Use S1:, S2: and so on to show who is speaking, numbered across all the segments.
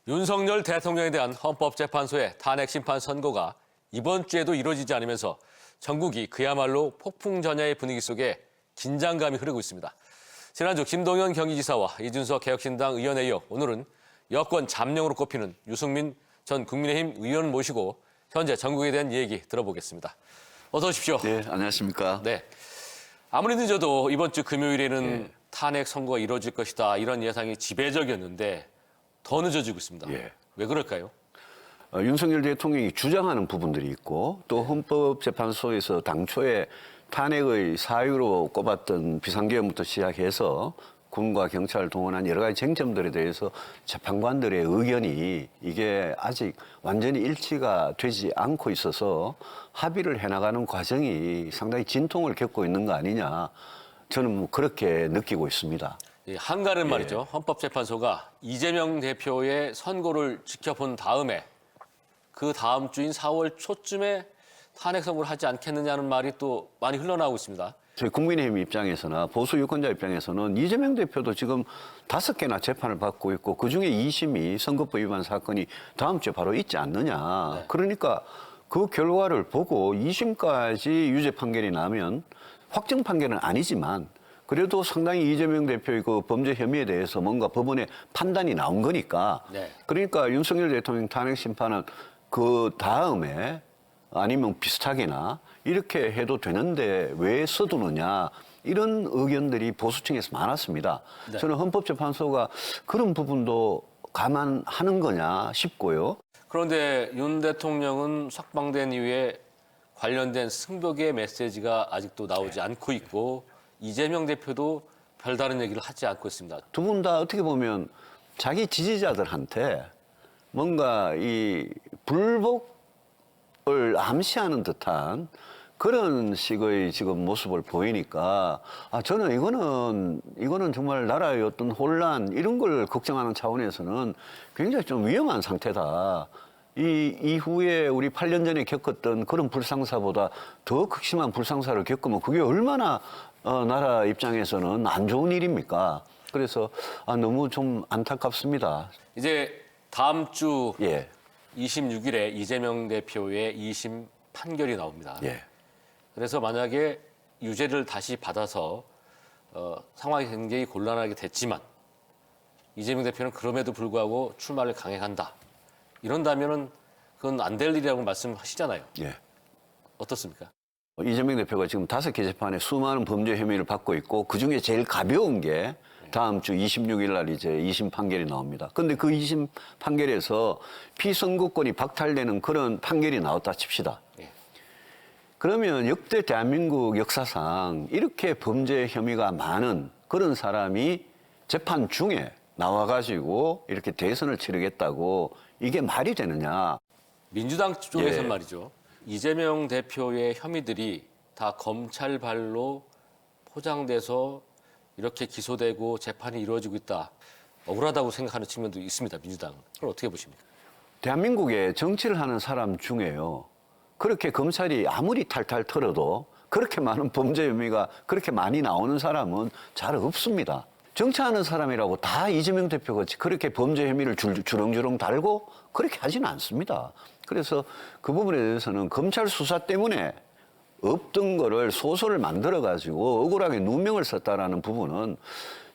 S1: 윤석열 대통령에 대한 헌법재판소의 탄핵 심판 선고가 이번 주에도 이루어지지 않으면서 전국이 그야말로 폭풍전야의 분위기 속에 긴장감이 흐르고 있습니다. 지난주 김동연 경기지사와 이준석 개혁신당 의원에 이어 오늘은 여권 잠룡으로 꼽히는 유승민 전 국민의힘 의원 모시고 현재 전국에 대한 얘기 들어보겠습니다. 어서 오십시오.
S2: 네, 안녕하십니까.
S1: 네. 아무리 늦어도 이번 주 금요일에는 탄핵 선고가 이루어질 것이다 이런 예상이 지배적이었는데 더 늦어지고 있습니다. 왜 그럴까요?
S2: 윤석열 대통령이 주장하는 부분들이 있고 또 헌법재판소에서 당초에 탄핵의 사유로 꼽았던 비상계엄부터 시작해서 군과 경찰을 동원한 여러 가지 쟁점들에 대해서 재판관들의 의견이 이게 아직 완전히 일치가 되지 않고 있어서 합의를 해나가는 과정이 상당히 진통을 겪고 있는 거 아니냐, 저는 뭐 그렇게 느끼고 있습니다.
S1: 한가는 말이죠. 헌법재판소가 이재명 대표의 선고를 지켜본 다음에 그 다음 주인 4월 초쯤에 탄핵 선고를 하지 않겠느냐는 말이 또 많이 흘러나오고 있습니다.
S2: 저희 국민의힘 입장에서나 보수 유권자 입장에서는 이재명 대표도 지금 5개나 재판을 받고 있고 그중에 2심이 선거법 위반 사건이 다음 주에 바로 있지 않느냐.
S1: 네.
S2: 그러니까 그 결과를 보고 2심까지 유죄 판결이 나면 확정 판결은 아니지만 그래도 상당히 이재명 대표의 그 범죄 혐의에 대해서 뭔가 법원의 판단이 나온 거니까.
S1: 네.
S2: 그러니까 윤석열 대통령 탄핵 심판은 그 다음에 아니면 비슷하게나 이렇게 해도 되는데 왜 서두르냐, 이런 의견들이 보수층에서 많았습니다.
S1: 네.
S2: 저는 헌법재판소가 그런 부분도 감안하는 거냐 싶고요.
S1: 그런데 윤 대통령은 석방된 이후에 관련된 승복의 메시지가 아직도 나오지 않고 있고 이재명 대표도 별다른 얘기를 하지 않고 있습니다.
S2: 두 분 다 어떻게 보면 자기 지지자들한테 뭔가 이 불복을 암시하는 듯한 그런 식의 지금 모습을 보이니까 저는 이거는 정말 나라의 어떤 혼란 이런 걸 걱정하는 차원에서는 굉장히 좀 위험한 상태다. 이 이후에 우리 8년 전에 겪었던 그런 불상사보다 더 극심한 불상사를 겪으면 그게 얼마나 나라 입장에서는 안 좋은 일입니까? 그래서 너무 좀 안타깝습니다.
S1: 이제 다음 주
S2: 예.
S1: 26일에 이재명 대표의 2심 판결이 나옵니다.
S2: 예.
S1: 그래서 만약에 유죄를 다시 받아서 상황이 굉장히 곤란하게 됐지만 이재명 대표는 그럼에도 불구하고 출마를 강행한다. 이런다면은 그건 안 될 일이라고 말씀하시잖아요.
S2: 예.
S1: 어떻습니까?
S2: 이재명 대표가 지금 5개 재판에 수많은 범죄 혐의를 받고 있고 그중에 제일 가벼운 게 다음 주 26일 날 이제 2심 판결이 나옵니다. 근데 그 2심 판결에서 피선거권이 박탈되는 그런 판결이 나왔다 칩시다.
S1: 예.
S2: 그러면 역대 대한민국 역사상 이렇게 범죄 혐의가 많은 그런 사람이 재판 중에 나와가지고 이렇게 대선을 치르겠다고 이게 말이 되느냐.
S1: 민주당 쪽에서는
S2: 예.
S1: 말이죠. 이재명 대표의 혐의들이 다 검찰 발로 포장돼서 이렇게 기소되고 재판이 이루어지고 있다. 억울하다고 생각하는 측면도 있습니다. 민주당은. 그걸 어떻게 보십니까?
S2: 대한민국에 정치를 하는 사람 중에요, 그렇게 검찰이 아무리 탈탈 털어도 그렇게 많은 범죄 혐의가 그렇게 많이 나오는 사람은 잘 없습니다. 정치하는 사람이라고 다 이재명 대표같이 그렇게 범죄 혐의를 주렁주렁 달고 그렇게 하지는 않습니다. 그래서 그 부분에 대해서는 검찰 수사 때문에 없던 거를 소설을 만들어가지고 억울하게 누명을 썼다라는 부분은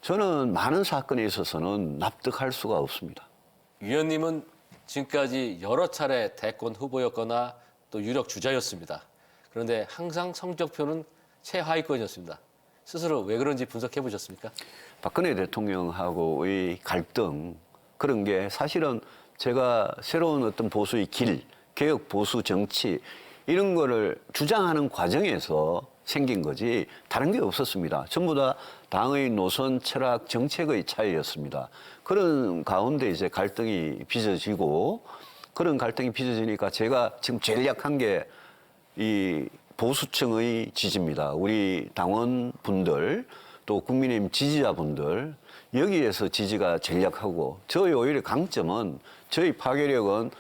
S2: 저는 많은 사건에 있어서는 납득할 수가 없습니다.
S1: 위원님은 지금까지 여러 차례 대권 후보였거나 또 유력 주자였습니다. 그런데 항상 성적표는 최하위권이었습니다. 스스로 왜 그런지 분석해 보셨습니까?
S2: 박근혜 대통령하고의 갈등, 그런 게 사실은 제가 새로운 어떤 보수의 길, 개혁 보수 정치 이런 거를 주장하는 과정에서 생긴 거지 다른 게 없었습니다. 전부 다 당의 노선, 철학, 정책의 차이였습니다. 그런 가운데 이제 갈등이 빚어지고, 그런 갈등이 빚어지니까 제가 지금 제일 약한 게 이 보수층의 지지입니다. 우리 당원분들 또 국민의힘 지지자분들, 여기에서 지지가 제일 약하고, 저희 오히려 강점은, 저희 파괴력은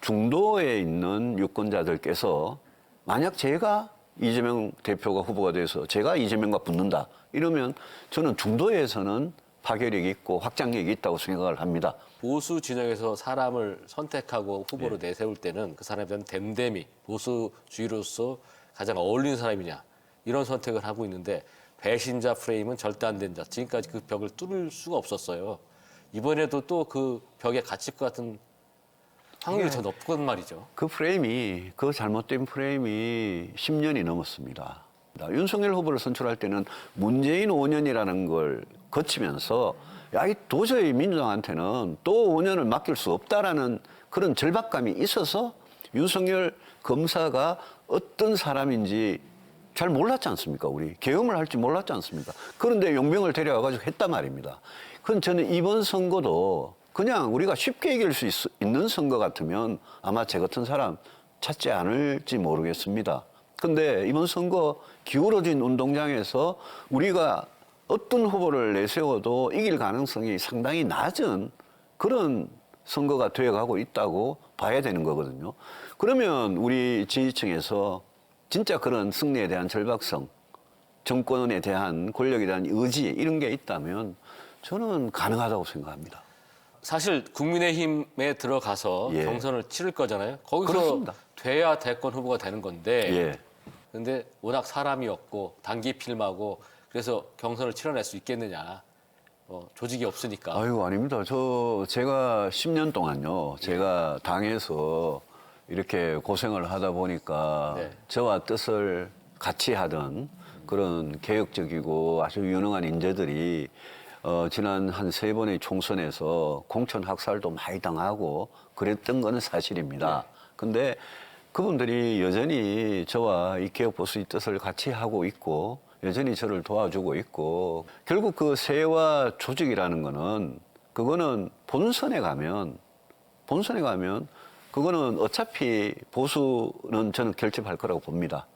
S2: 중도에 있는 유권자들께서 만약 제가 이재명 대표가 후보가 돼서 제가 이재명과 붙는다 이러면 저는 중도에서는 파괴력이 있고 확장력이 있다고 생각을 합니다.
S1: 보수 진영에서 사람을 선택하고 후보로 내세울 때는 그 사람에 대한 댐댐이 보수주의로서 가장 어울리는 사람이냐 이런 선택을 하고 있는데 배신자 프레임은 절대 안 된다. 지금까지 그 벽을 뚫을 수가 없었어요. 이번에도 또 그 벽에 갇힐 것 같은 확률이 더 높건 말이죠.
S2: 그 프레임이, 그 잘못된 프레임이 10년이 넘었습니다. 윤석열 후보를 선출할 때는 문재인 5년이라는 걸 거치면서 야, 이 도저히 민주당한테는 또 5년을 맡길 수 없다라는 그런 절박감이 있어서 윤석열 검사가 어떤 사람인지 잘 몰랐지 않습니까? 우리 계엄을 할지 몰랐지 않습니까? 그런데 용병을 데려와가지고 했단 말입니다. 그건 저는 이번 선거도 그냥 우리가 쉽게 이길 수 있는 선거 같으면 아마 제 같은 사람 찾지 않을지 모르겠습니다. 근데 이번 선거 기울어진 운동장에서 우리가 어떤 후보를 내세워도 이길 가능성이 상당히 낮은 그런 선거가 되어가고 있다고 봐야 되는 거거든요. 그러면 우리 지지층에서 진짜 그런 승리에 대한 절박성, 정권에 대한 권력에 대한 의지 이런 게 있다면 저는 가능하다고 생각합니다.
S1: 사실 국민의힘에 들어가서
S2: 예.
S1: 경선을 치를 거잖아요. 거기서
S2: 그렇습니다.
S1: 돼야 대권 후보가 되는 건데
S2: 예.
S1: 근데 워낙 사람이 없고 단기 필마고 그래서 경선을 치러낼 수 있겠느냐. 조직이 없으니까.
S2: 아유, 아닙니다. 제가 10년 동안요, 제가 당에서 이렇게 고생을 하다 보니까
S1: 네.
S2: 저와 뜻을 같이 하던 그런 개혁적이고 아주 유능한 인재들이 지난 한 3번의 총선에서 공천 학살도 많이 당하고 그랬던 건 사실입니다. 근데 그분들이 여전히 저와 이 개혁 보수의 뜻을 같이 하고 있고 여전히 저를 도와주고 있고 결국 그 세와 조직이라는 거는 그거는 본선에 가면 그거는 어차피 보수는 저는 결집할 거라고 봅니다.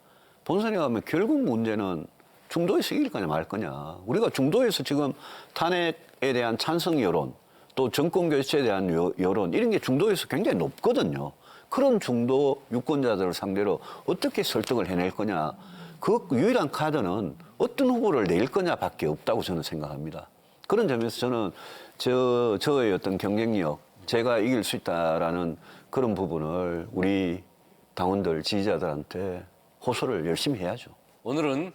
S2: 본선에 가면 결국 문제는 중도에서 이길 거냐 말 거냐. 우리가 중도에서 지금 탄핵에 대한 찬성 여론 또 정권 교체에 대한 여론 이런 게 중도에서 굉장히 높거든요. 그런 중도 유권자들을 상대로 어떻게 설득을 해낼 거냐. 그 유일한 카드는 어떤 후보를 낼 거냐밖에 없다고 저는 생각합니다. 그런 점에서 저는 저의 어떤 경쟁력, 제가 이길 수 있다라는 그런 부분을 우리 당원들, 지지자들한테 호소를 열심히 해야죠.
S1: 오늘은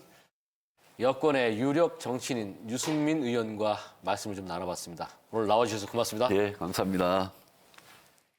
S1: 여권의 유력 정치인인 유승민 의원과 말씀을 좀 나눠봤습니다. 오늘 나와주셔서 고맙습니다.
S2: 예, 감사합니다.